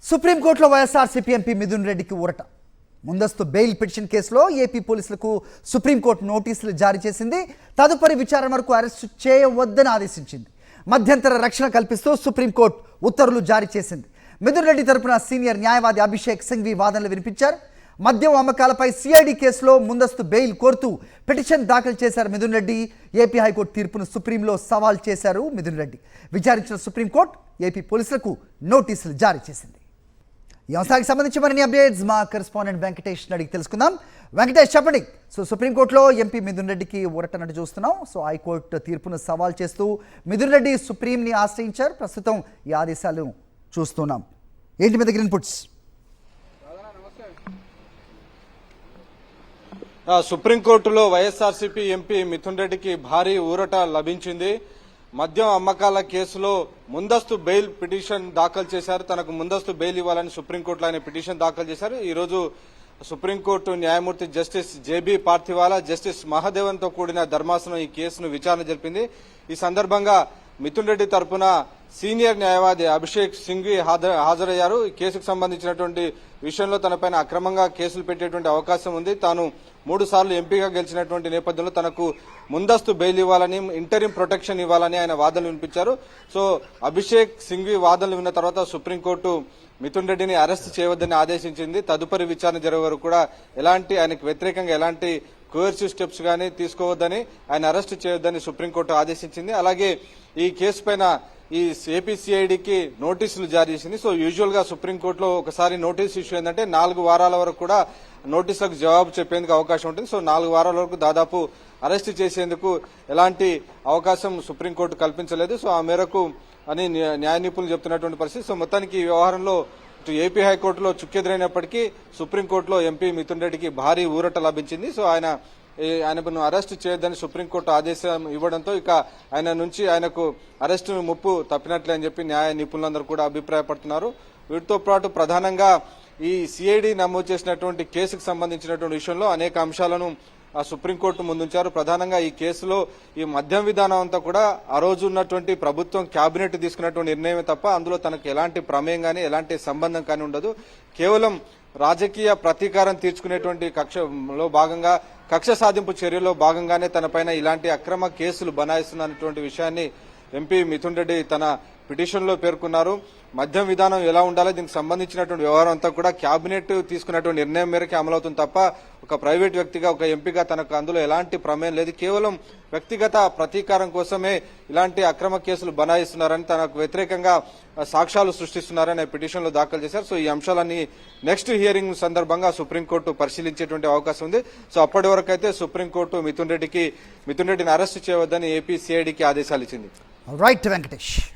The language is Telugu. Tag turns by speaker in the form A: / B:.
A: సుప్రీంకోర్టులో వైఎస్ఆర్సీపీ ఎంపీ మిథున్ రెడ్డికి ఊరట. ముందస్తు బెయిల్ పిటిషన్ కేసులో ఏపీ పోలీసులకు సుప్రీంకోర్టు నోటీసులు జారీ చేసింది. తదుపరి విచారణ వరకు అరెస్టు చేయవద్దని ఆదేశించింది. మధ్యంతర రక్షణ కల్పిస్తూ సుప్రీంకోర్టు ఉత్తర్వులు జారీ చేసింది. మిథున్ రెడ్డి తరపున సీనియర్ న్యాయవాది అభిషేక్ సింఘ్వి వాదనలు వినిపించారు. మద్యం అమ్మకాలపై సిఐడి కేసులో ముందస్తు బెయిల్ కోరుతూ పిటిషన్ దాఖలు చేశారు మిథున్ రెడ్డి. ఏపీ హైకోర్టు తీర్పును సుప్రీంలో సవాల్ చేశారు మిథున్ రెడ్డి. విచారించిన సుప్రీంకోర్టు ఏపీ పోలీసులకు నోటీసులు జారీ చేసింది. ఈ అంశానికి సంబంధించి మరిన్ని అప్డేట్స్ మా కరెస్పాండెంట్ వెంకటేష్ అడిగి తెలుసుకుందాం. వెంకటేష్, చెప్పండి. సుప్రీంకోర్టులో ఎంపీ మిథున్ రెడ్డికి ఊరటన్నట్టు చూస్తున్నాం. హైకోర్టు తీర్పును సవాల్ చేస్తూ మిథున్ రెడ్డి సుప్రీంని ఆశ్రయించారు. ప్రస్తుతం ఈ ఆదేశాలు చూస్తున్నాం. ఏంటి మీ దగ్గర ఇన్పుట్స్?
B: సుప్రీంకోర్టులో వైఎస్ఆర్సీపీ ఎంపీ మిథున్ రెడ్డికి భారీ ఊరట లభించింది. మద్యం అమ్మకాల కేసులో ముందస్తు బెయిల్ పిటిషన్ దాఖలు చేశారు. తనకు ముందస్తు బెయిల్ ఇవ్వాలని సుప్రీంకోర్టులో ఆయన పిటిషన్ దాఖలు చేశారు. ఈ రోజు సుప్రీంకోర్టు న్యాయమూర్తి justice JB Pardiwala, justice Mahadevan తో కూడిన ధర్మాసనం ఈ కేసును విచారణ జరిపింది. ఈ సందర్భంగా మిథున్ రెడ్డి తరపున సీనియర్ న్యాయవాది అభిషేక్ సింఘ్వి హాజరయ్యారు. ఈ కేసుకు సంబంధించినటువంటి విషయంలో తనపైన అక్రమంగా కేసులు పెట్టేటువంటి అవకాశం ఉంది. తాను 3 సార్లు ఎంపీగా గెలిచినటువంటి నేపథ్యంలో తనకు ముందస్తు బెయిల్ ఇవ్వాలని, ఇంటరిం ప్రొటెక్షన్ ఇవ్వాలని ఆయన వాదనలు వినిపించారు. అభిషేక్ సింఘ్వి వాదనలు విన్న తర్వాత సుప్రీంకోర్టు మిథున్ రెడ్డిని అరెస్ట్ చేయవద్దని ఆదేశించింది. తదుపరి విచారణ జరిగే వరకు కూడా ఆయనకు వ్యతిరేకంగా ఎలాంటి కోయర్సివ్ స్టెప్స్ గానీ తీసుకోవద్దని, ఆయన అరెస్ట్ చేయొద్దని సుప్రీంకోర్టు ఆదేశించింది. అలాగే ఈ కేసు పైన ఈ ఏపీసీఐడికి నోటీసులు జారీ చేసింది. యూజువల్ గా సుప్రీంకోర్టులో ఒకసారి నోటీస్ ఇష్యూ ఏంటంటే 4 వారాల వరకు కూడా నోటీసులకు జవాబు చెప్పేందుకు అవకాశం ఉంటుంది. 4 వారాల వరకు దాదాపు అరెస్ట్ చేసేందుకు ఎలాంటి అవకాశం సుప్రీంకోర్టు కల్పించలేదు. ఆ మేరకు అని న్యాయ నిపుణులు చెప్తున్నటువంటి పరిస్థితి. మొత్తానికి ఈ వ్యవహారంలో ఏపీ హైకోర్టులో చుక్కెదురైనప్పటికీ సుప్రీంకోర్టులో ఎంపీ మిథున్ రెడ్డికి భారీ ఊరట లభించింది. ఆయనను అరెస్ట్ చేయొద్దని సుప్రీంకోర్టు ఆదేశం ఇవ్వడంతో ఆయన నుంచి ఆయనకు అరెస్టు ముప్పు తప్పినట్లే అని చెప్పి న్యాయ నిపుణులందరూ కూడా అభిప్రాయపడుతున్నారు. వీటితో పాటు ప్రధానంగా ఈ సిఐడి నమోదు చేసినటువంటి కేసుకు సంబంధించినటువంటి విషయంలో అనేక అంశాలను సుప్రీంకోర్టు ముందుంచారు. ప్రధానంగా ఈ కేసులో ఈ మద్యం విధానం అంతా కూడా ఆ రోజు ఉన్నటువంటి ప్రభుత్వం కేబినెట్ తీసుకున్నటువంటి నిర్ణయమే తప్ప అందులో తనకు ఎలాంటి ప్రమేయం కానీ ఎలాంటి సంబంధం కానీ ఉండదు. కేవలం రాజకీయ ప్రతీకారం తీర్చుకునేటువంటి కక్షలో భాగంగా, కక్ష సాధింపు చర్యలో భాగంగానే తనపైన ఇలాంటి అక్రమ కేసులు బనాయిస్తున్నటువంటి విషయాన్ని ఎంపీ మిథున్ రెడ్డి తన పిటిషన్ లో పేర్కొన్నారు. మద్యం విధానం ఎలా ఉండాలో దీనికి సంబంధించినటువంటి వ్యవహారం అంతా కూడా కేబినెట్ తీసుకున్నటువంటి నిర్ణయం మేరకు అమలవుతుంది తప్ప ఒక ప్రైవేట్ వ్యక్తిగా, ఒక ఎంపీగా తనకు అందులో ఎలాంటి ప్రమేయం లేదు. కేవలం వ్యక్తిగత ప్రతీకారం కోసమే ఇలాంటి అక్రమ కేసులు బనాయిస్తున్నారని, తనకు వ్యతిరేకంగా సాక్ష్యాలు సృష్టిస్తున్నారని పిటిషన్ లో దాఖలు చేశారు. ఈ అంశాలన్నీ నెక్స్ట్ హియరింగ్ సందర్భంగా సుప్రీంకోర్టు పరిశీలించేటువంటి అవకాశం ఉంది. అప్పటి వరకు అయితే సుప్రీంకోర్టు మిథున్ రెడ్డిని అరెస్టు చేయవద్దని ఏపీ సిఐడికి ఆదేశాలు ఇచ్చింది.
A: రైట్ వెంకటేష్.